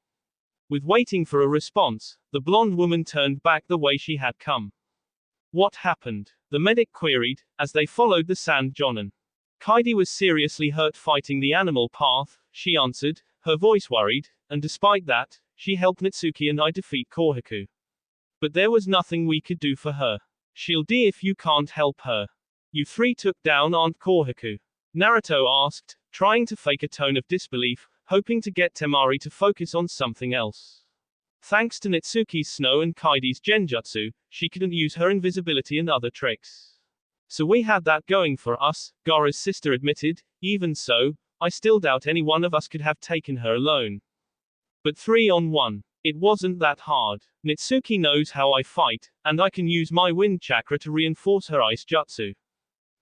With waiting for a response, the blonde woman turned back the way she had come. What happened? The medic queried, as they followed the Sand Jonin. Kaidi was seriously hurt fighting the animal path, she answered, her voice worried, and despite that, she helped Natsuki and I defeat Kohaku. But there was nothing we could do for her. She'll die if you can't help her. You 3 took down Aunt Kohaku? Naruto asked, trying to fake a tone of disbelief, hoping to get Temari to focus on something else. Thanks to Natsuki's snow and Kaidi's genjutsu, she couldn't use her invisibility and other tricks. So we had that going for us, Gaara's sister admitted. Even so, I still doubt any one of us could have taken her alone. But 3 on 1. It wasn't that hard. Natsuki knows how I fight, and I can use my wind chakra to reinforce her ice jutsu.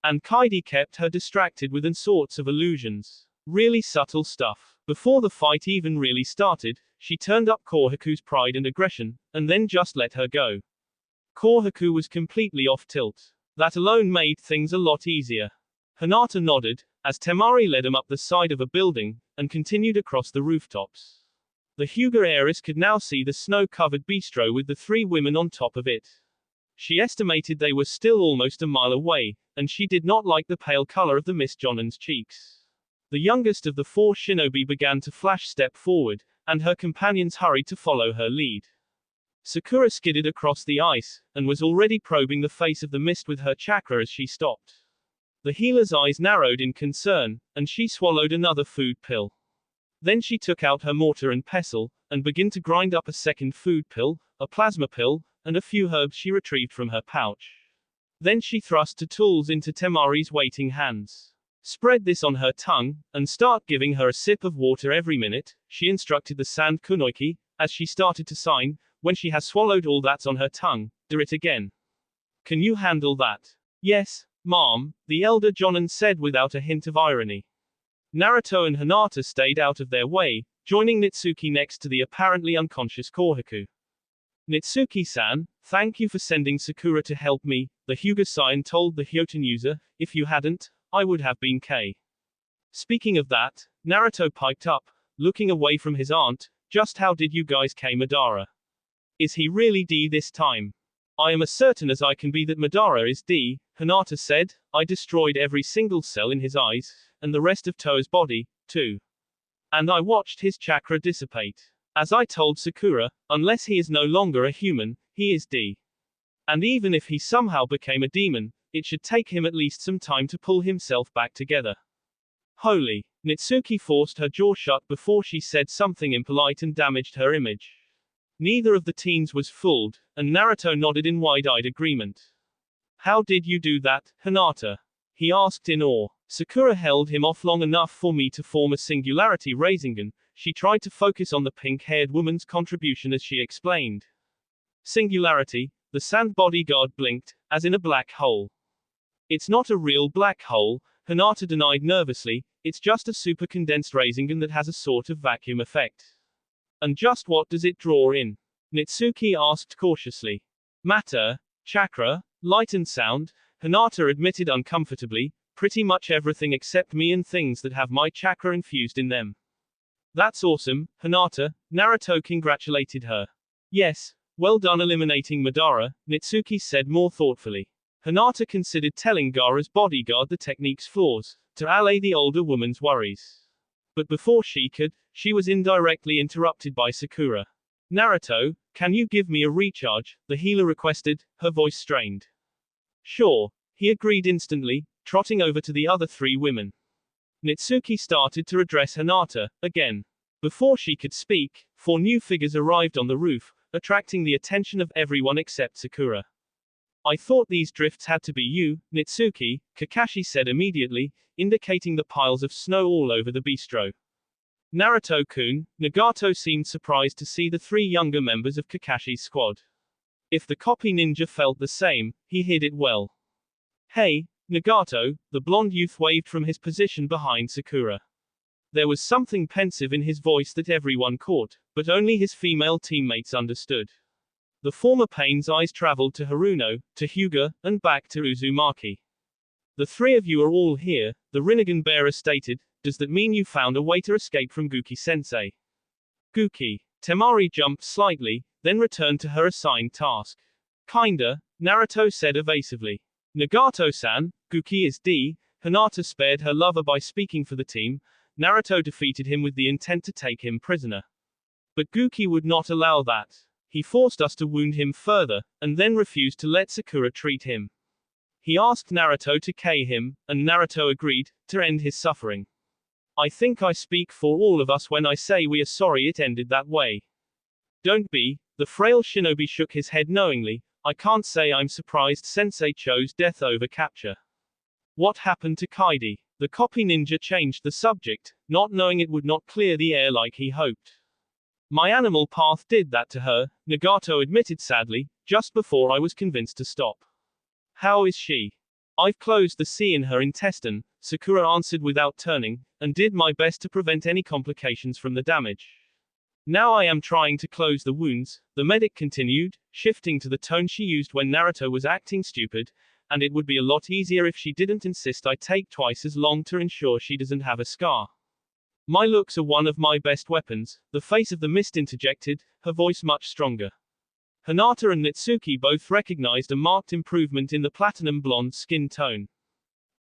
And Kaidi kept her distracted with all sorts of illusions. Really subtle stuff. Before the fight even really started, she turned up Kohaku's pride and aggression, and then just let her go. Kohaku was completely off tilt. That alone made things a lot easier. Hinata nodded, as Temari led him up the side of a building, and continued across the rooftops. The Hyuga heiress could now see the snow-covered bistro with the 3 women on top of it. She estimated they were still almost a mile away, and she did not like the pale color of the Miss Jonin's cheeks. The youngest of the 4 shinobi began to flash step forward, and her companions hurried to follow her lead. Sakura skidded across the ice, and was already probing the face of the mist with her chakra as she stopped. The healer's eyes narrowed in concern, and she swallowed another food pill. Then she took out her mortar and pestle, and began to grind up a second food pill, a plasma pill, and a few herbs she retrieved from her pouch. Then she thrust 2 tools into Temari's waiting hands. Spread this on her tongue, and start giving her a sip of water every minute, she instructed the Sand Kunoiki, as she started to sign, when she has swallowed all that's on her tongue, do it again. Can you handle that? Yes, ma'am, the elder Jonin said without a hint of irony. Naruto and Hinata stayed out of their way, joining Natsuki next to the apparently unconscious Kohaku. Natsuki-san, thank you for sending Sakura to help me, the Hyuga-san told the Hyoten user. If you hadn't, I would have been K. Speaking of that, Naruto piped up, looking away from his aunt, just how did you guys K Madara? Is he really D this time? I am as certain as I can be that Madara is D, Hinata said. I destroyed every single cell in his eyes, and the rest of Toa's body, too. And I watched his chakra dissipate. As I told Sakura, unless he is no longer a human, he is D. And even if he somehow became a demon, it should take him at least some time to pull himself back together. Holy. Natsuki forced her jaw shut before she said something impolite and damaged her image. Neither of the teens was fooled, and Naruto nodded in wide-eyed agreement. How did you do that, Hinata? He asked in awe. Sakura held him off long enough for me to form a singularity Rasengan. She tried to focus on the pink-haired woman's contribution as she explained. Singularity, the sand bodyguard blinked, as in a black hole. It's not a real black hole, Hinata denied nervously, it's just a super-condensed Rasengan that has a sort of vacuum effect. And just what does it draw in? Nitsuki asked cautiously. Matter, chakra, light and sound, Hinata admitted uncomfortably, pretty much everything except me and things that have my chakra infused in them. That's awesome, Hinata, Naruto congratulated her. Yes, well done eliminating Madara, Nitsuki said more thoughtfully. Hinata considered telling Gaara's bodyguard the technique's flaws, to allay the older woman's worries. But before she could, she was indirectly interrupted by Sakura. Naruto, can you give me a recharge? The healer requested, her voice strained. Sure, he agreed instantly, trotting over to the other three women. Nitsuki started to address Hinata, again. Before she could speak, 4 new figures arrived on the roof, attracting the attention of everyone except Sakura. I thought these drifts had to be you, Nitsuki, Kakashi said immediately, indicating the piles of snow all over the bistro. Naruto-kun, Nagato seemed surprised to see the 3 younger members of Kakashi's squad. If the copy ninja felt the same, he hid it well. Hey, Nagato, the blonde youth waved from his position behind Sakura. There was something pensive in his voice that everyone caught, but only his female teammates understood. The former Pain's eyes traveled to Haruno, to Hyuga, and back to Uzumaki. The 3 of you are all here, the Rinnegan bearer stated. Does that mean you found a way to escape from Guki-sensei? Guki. Temari jumped slightly, then returned to her assigned task. Kinda, Naruto said evasively. Nagato-san, Guki is D. Hinata spared her lover by speaking for the team. Naruto defeated him with the intent to take him prisoner. But Guki would not allow that. He forced us to wound him further, and then refused to let Sakura treat him. He asked Naruto to K him, and Naruto agreed, to end his suffering. I think I speak for all of us when I say we are sorry it ended that way. Don't be, the frail shinobi shook his head knowingly, I can't say I'm surprised Sensei chose death over capture. What happened to Kaidi? The copy ninja changed the subject, not knowing it would not clear the air like he hoped. My animal path did that to her, Nagato admitted sadly, just before I was convinced to stop. How is she? I've closed the C in her intestine, Sakura answered without turning, and did my best to prevent any complications from the damage. Now I am trying to close the wounds, the medic continued, shifting to the tone she used when Naruto was acting stupid, and it would be a lot easier if she didn't insist I take twice as long to ensure she doesn't have a scar. My looks are one of my best weapons, the face of the mist interjected, her voice much stronger. Hinata and Nitsuki both recognized a marked improvement in the platinum blonde skin tone.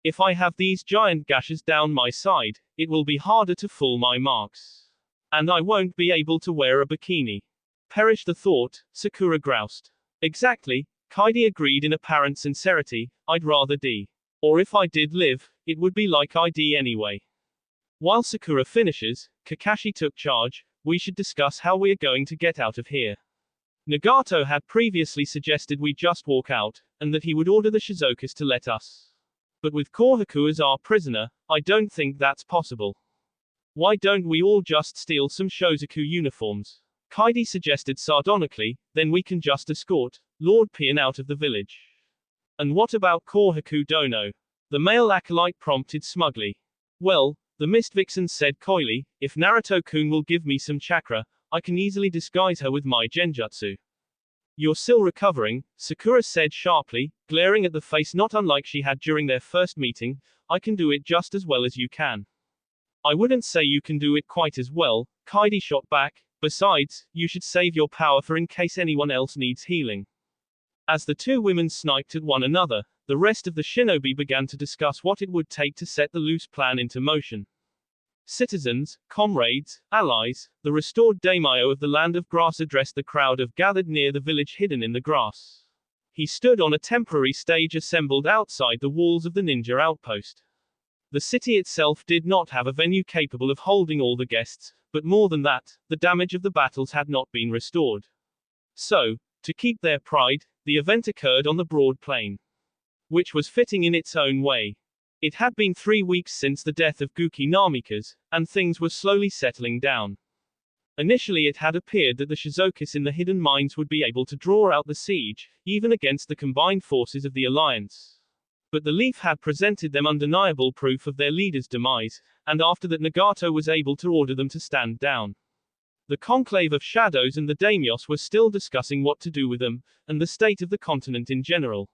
If I have these giant gashes down my side, it will be harder to fool my marks. And I won't be able to wear a bikini. Perish the thought, Sakura groused. Exactly, Kaidi agreed in apparent sincerity, I'd rather D. Or if I did live, it would be like ID anyway. While Sakura finishes, Kakashi took charge, we should discuss how we are going to get out of here. Nagato had previously suggested we just walk out, and that he would order the Shizokas to let us. But with Kohaku as our prisoner, I don't think that's possible. Why don't we all just steal some Shozaku uniforms? Kaidi suggested sardonically, then we can just escort Lord Pian out of the village. And what about Kohaku Dono? The male acolyte prompted smugly. Well, the Mist Vixen said coyly, if Naruto-kun will give me some chakra, I can easily disguise her with my genjutsu. You're still recovering, Sakura said sharply, glaring at the face not unlike she had during their first meeting, I can do it just as well as you can. I wouldn't say you can do it quite as well, Kaidi shot back, besides, you should save your power for in case anyone else needs healing. As the 2 women sniped at one another, the rest of the shinobi began to discuss what it would take to set the loose plan into motion. Citizens, comrades, allies, the restored daimyo of the land of grass addressed the crowd of gathered near the village hidden in the grass. He stood on a temporary stage assembled outside the walls of the ninja outpost. The city itself did not have a venue capable of holding all the guests, but more than that, the damage of the battles had not been restored. So, to keep their pride, the event occurred on the broad plain. Which was fitting in its own way. It had been 3 weeks since the death of Guki Namikaze, and things were slowly settling down. Initially it had appeared that the Shizokis in the hidden mines would be able to draw out the siege, even against the combined forces of the alliance. But the leaf had presented them undeniable proof of their leader's demise, and after that Nagato was able to order them to stand down. The conclave of shadows and the daimyos were still discussing what to do with them, and the state of the continent in general.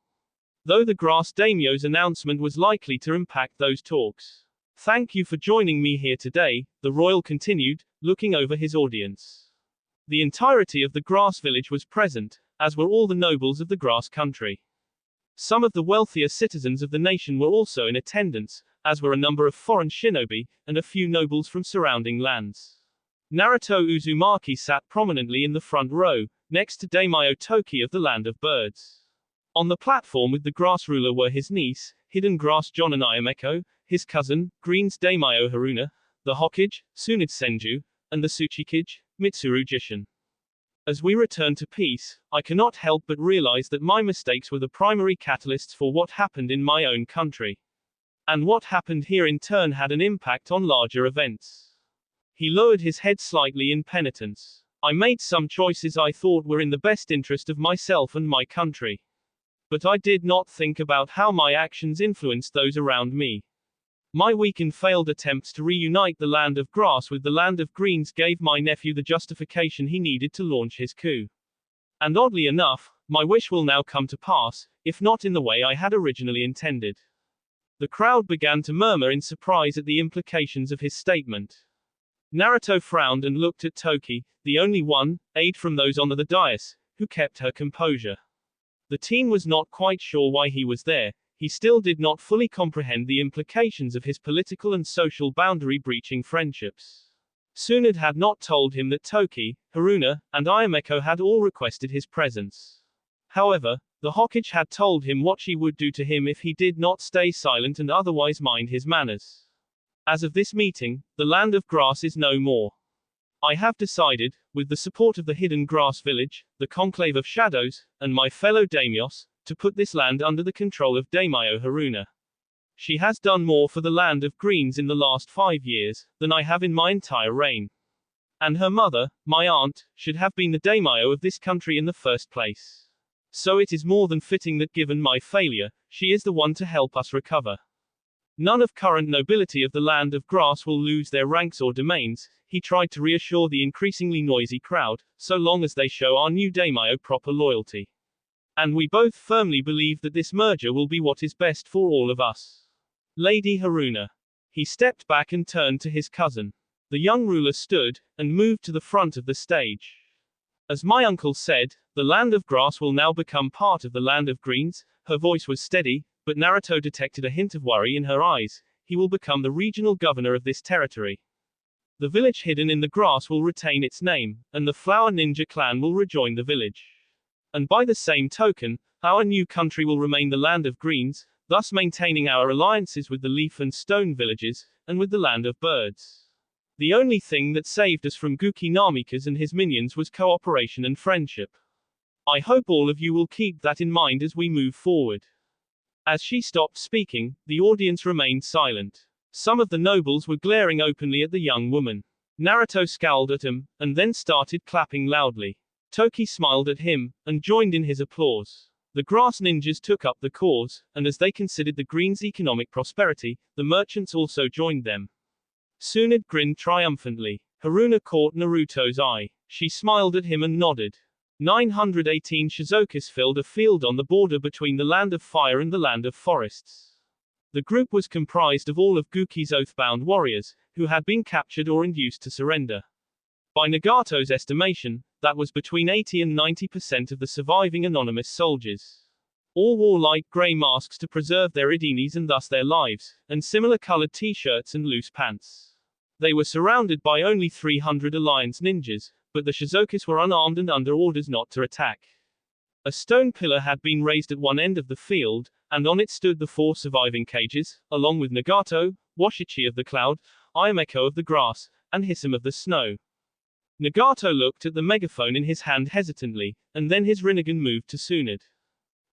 Though the grass daimyo's announcement was likely to impact those talks. Thank you for joining me here today, the royal continued, looking over his audience. The entirety of the grass village was present, as were all the nobles of the grass country. Some of the wealthier citizens of the nation were also in attendance, as were a number of foreign shinobi, and a few nobles from surrounding lands. Naruto Uzumaki sat prominently in the front row, next to Daimyo Toki of the Land of Birds. On the platform with the grass ruler were his niece, Hidden Grass John and Ayameko, his cousin, Green's Daimyo Haruna, the Hokage, Tsunade Senju, and the Tsuchikage, Mitsuru Jishin. As we return to peace, I cannot help but realize that my mistakes were the primary catalysts for what happened in my own country. And what happened here in turn had an impact on larger events. He lowered his head slightly in penitence. I made some choices I thought were in the best interest of myself and my country. But I did not think about how my actions influenced those around me. My weak and failed attempts to reunite the Land of Grass with the Land of Greens gave my nephew the justification he needed to launch his coup. And oddly enough, my wish will now come to pass, if not in the way I had originally intended. The crowd began to murmur in surprise at the implications of his statement. Naruto frowned and looked at Toki, the only one, aide from those on the dais, who kept her composure. The teen was not quite sure why he was there. He still did not fully comprehend the implications of his political and social boundary-breaching friendships. Tsunade had not told him that Toki, Haruna, and Ayameko had all requested his presence. However, the Hokage had told him what she would do to him if he did not stay silent and otherwise mind his manners. As of this meeting, the Land of Grass is no more. I have decided, with the support of the Hidden Grass Village, the Conclave of Shadows, and my fellow daimyos, to put this land under the control of Daimyo Haruna. She has done more for the Land of Greens in the last 5 years, than I have in my entire reign. And her mother, my aunt, should have been the daimyo of this country in the first place. So it is more than fitting that given my failure, she is the one to help us recover. None of current nobility of the Land of Grass will lose their ranks or domains, he tried to reassure the increasingly noisy crowd, so long as they show our new daimyo proper loyalty. And we both firmly believe that this merger will be what is best for all of us. Lady Haruna. He stepped back and turned to his cousin. The young ruler stood, and moved to the front of the stage. As my uncle said, the Land of Grass will now become part of the Land of Greens. Her voice was steady, but Naruto detected a hint of worry in her eyes. He will become the regional governor of this territory. The village hidden in the grass will retain its name, and the Flower Ninja clan will rejoin the village. And by the same token, our new country will remain the Land of Greens, thus maintaining our alliances with the Leaf and Stone villages, and with the Land of Birds. The only thing that saved us from Guki Namikaze and his minions was cooperation and friendship. I hope all of you will keep that in mind as we move forward. As she stopped speaking, the audience remained silent. Some of the nobles were glaring openly at the young woman. Naruto scowled at him, and then started clapping loudly. Toki smiled at him, and joined in his applause. The grass ninjas took up the cause, and as they considered the Greens' economic prosperity, the merchants also joined them. Tsunade grinned triumphantly. Haruna caught Naruto's eye. She smiled at him and nodded. 918 Shizokis filled a field on the border between the Land of Fire and the Land of Forests. The group was comprised of all of Guki's oath-bound warriors, who had been captured or induced to surrender. By Nagato's estimation, that was between 80 and 90% of the surviving anonymous soldiers. All wore light gray masks to preserve their identities and thus their lives, and similar colored t-shirts and loose pants. They were surrounded by only 300 Alliance ninjas, but the Shizokis were unarmed and under orders not to attack. A stone pillar had been raised at one end of the field, and on it stood the 4 surviving cages, along with Nagato, Washichi of the Cloud, Ayameko of the Grass, and Hisam of the Snow. Nagato looked at the megaphone in his hand hesitantly, and then his Rinnegan moved to Tsunade.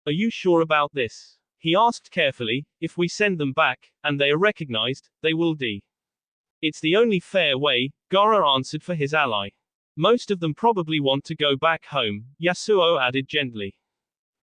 Are you sure about this? He asked carefully, if we send them back, and they are recognized, they will die. It's the only fair way, Gaara answered for his ally. Most of them probably want to go back home, Yasuo added gently.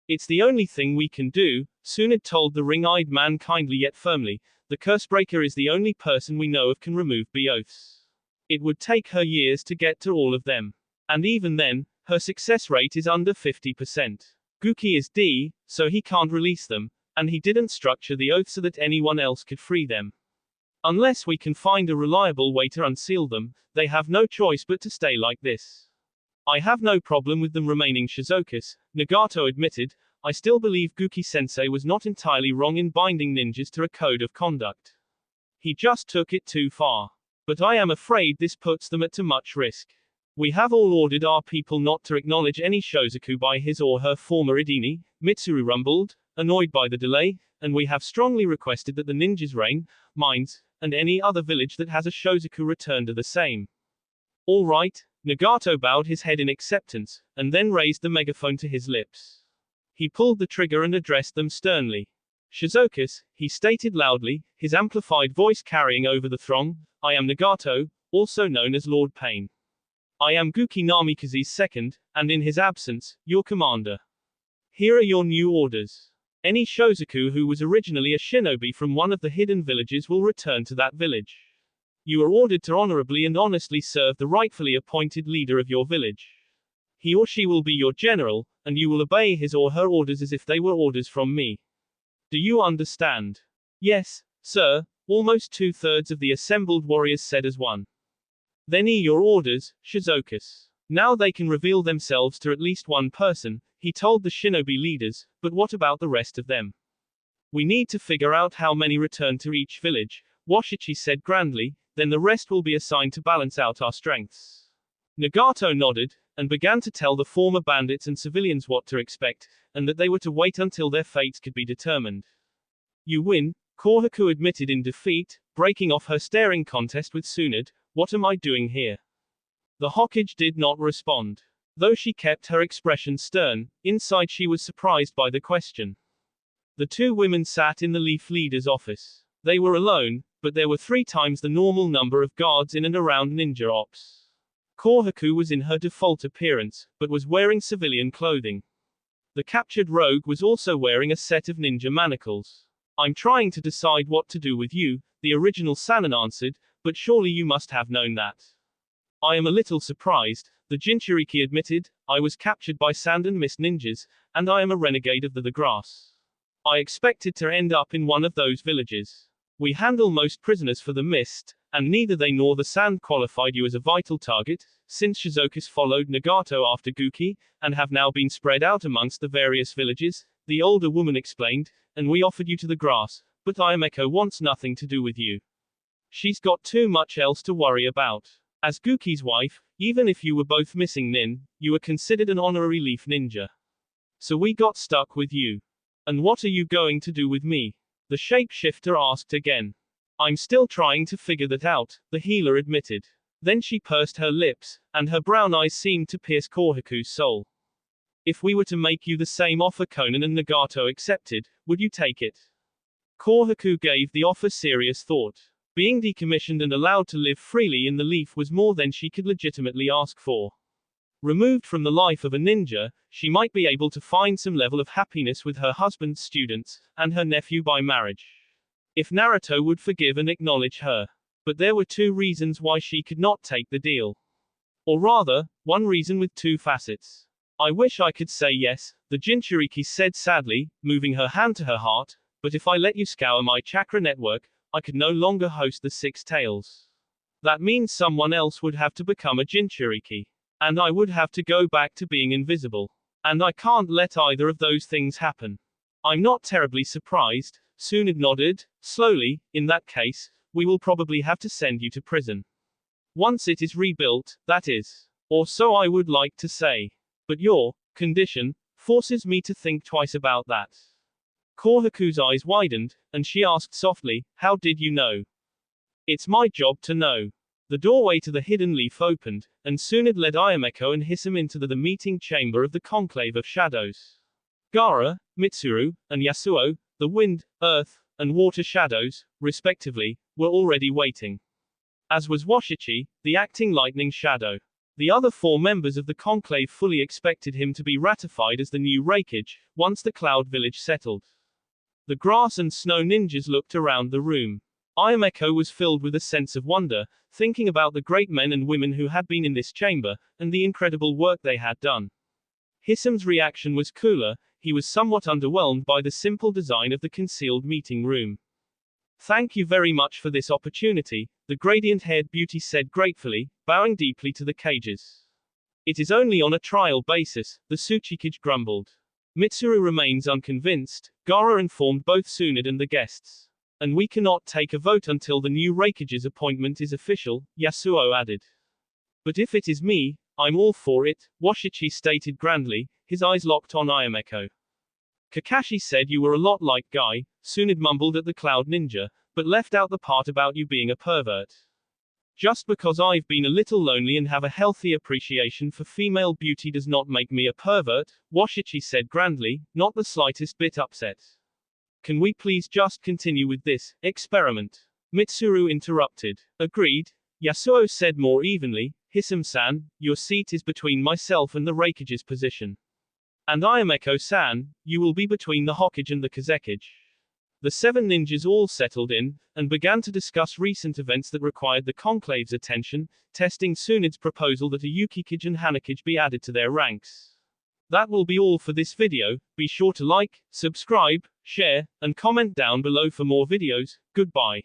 It's the only thing we can do, Tsunade told the ring-eyed man kindly yet firmly. The Cursebreaker is the only person we know of can remove oaths. It would take her years to get to all of them. And even then, her success rate is under 50%. Guki is D, so he can't release them, and he didn't structure the oath so that anyone else could free them. Unless we can find a reliable way to unseal them, they have no choice but to stay like this. I have no problem with them remaining Shizokus, Nagato admitted. I still believe Guki-sensei was not entirely wrong in binding ninjas to a code of conduct. He just took it too far. But I am afraid this puts them at too much risk. We have all ordered our people not to acknowledge any Shozaku by his or her former Idini, Mitsuru rumbled, annoyed by the delay, and we have strongly requested that the ninjas' reign, mines, and any other village that has a Shozaku return to the same. All right, Nagato bowed his head in acceptance, and then raised the megaphone to his lips. He pulled the trigger and addressed them sternly. Shizokus, he stated loudly, his amplified voice carrying over the throng, I am Nagato, also known as Lord Pain. I am Guki Namikaze's second, and in his absence, your commander. Here are your new orders. Any Shozaku who was originally a shinobi from one of the hidden villages will return to that village. You are ordered to honorably and honestly serve the rightfully appointed leader of your village. He or she will be your general, and you will obey his or her orders as if they were orders from me. Do you understand? Yes, sir, almost 2/3 of the assembled warriors said as one. Then your orders, Shizokus. Now they can reveal themselves to at least one person, he told the shinobi leaders, but what about the rest of them? We need to figure out how many return to each village, Washichi said grandly, then the rest will be assigned to balance out our strengths. Nagato nodded, and began to tell the former bandits and civilians what to expect, and that they were to wait until their fates could be determined. You win, Kohaku admitted in defeat, breaking off her staring contest with Tsunade. What am I doing here? The Hokage did not respond. Though she kept her expression stern, inside she was surprised by the question. The two women sat in the Leaf Leader's office. They were alone, but there were 3 times the normal number of guards in and around Ninja Ops. Kohaku was in her default appearance, but was wearing civilian clothing. The captured rogue was also wearing a set of ninja manacles. I'm trying to decide what to do with you, the original Sannin answered, but surely you must have known that. I am a little surprised, the Jinchuriki admitted. I was captured by Sand and Mist ninjas, and I am a renegade of the grass. I expected to end up in one of those villages. We handle most prisoners for the Mist, and neither they nor the Sand qualified you as a vital target, since Shizokus followed Nagato after Guki, and have now been spread out amongst the various villages, the older woman explained, and we offered you to the grass, but Ayameko wants nothing to do with you. She's got too much else to worry about. As Guki's wife, even if you were both missing nin, you were considered an honorary leaf ninja. So we got stuck with you. And what are you going to do with me? The shapeshifter asked again. I'm still trying to figure that out, the healer admitted. Then she pursed her lips, and her brown eyes seemed to pierce Kohaku's soul. If we were to make you the same offer Conan and Nagato accepted, would you take it? Kohaku gave the offer serious thought. Being decommissioned and allowed to live freely in the Leaf was more than she could legitimately ask for. Removed from the life of a ninja, she might be able to find some level of happiness with her husband's students, and her nephew by marriage. If Naruto would forgive and acknowledge her. But there were 2 reasons why she could not take the deal. Or rather, one reason with 2 facets. I wish I could say yes, the Jinchuriki said sadly, moving her hand to her heart, but if I let you scour my chakra network, I could no longer host the 6 tails. That means someone else would have to become a Jinchuriki. And I would have to go back to being invisible. And I can't let either of those things happen. I'm not terribly surprised, Tsunade nodded, slowly. In that case, we will probably have to send you to prison. Once it is rebuilt, that is. Or so I would like to say. But your condition forces me to think twice about that. Kohaku's eyes widened, and she asked softly, how did you know? It's my job to know. The doorway to the hidden leaf opened, and Tsunade led Ayameko and Hisam into the meeting chamber of the Conclave of Shadows. Gaara, Mitsuru, and Yasuo, The wind, earth, and water shadows, respectively, were already waiting. As was Washichi, the acting lightning shadow. The other 4 members of the conclave fully expected him to be ratified as the new Raikage, once the Cloud Village settled. The grass and snow ninjas looked around the room. Ayameko was filled with a sense of wonder, thinking about the great men and women who had been in this chamber, and the incredible work they had done. Hisam's reaction was cooler. He was somewhat underwhelmed by the simple design of the concealed meeting room. Thank you very much for this opportunity, the gradient-haired beauty said gratefully, bowing deeply to the cages. It is only on a trial basis, the Tsuchikage grumbled. Mitsuru remains unconvinced, Gaara informed both Tsunade and the guests. And we cannot take a vote until the new Raikage's appointment is official, Yasuo added. But if it is me, I'm all for it, Washichi stated grandly, his eyes locked on Ayameko. Kakashi said you were a lot like Guy, Tsunade mumbled at the Cloud Ninja, but left out the part about you being a pervert. Just because I've been a little lonely and have a healthy appreciation for female beauty does not make me a pervert, Washichi said grandly, not the slightest bit upset. Can we please just continue with this experiment? Mitsuru interrupted. Agreed, Yasuo said more evenly, Hisam-san, your seat is between myself and the Raikage's position. And Ayameko-san, you will be between the Hokage and the Kazekage. The 7 ninjas all settled in, and began to discuss recent events that required the conclave's attention, testing Tsunade's proposal that a Yukikage and Hanakage be added to their ranks. That will be all for this video. Be sure to like, subscribe, share, and comment down below for more videos. Goodbye.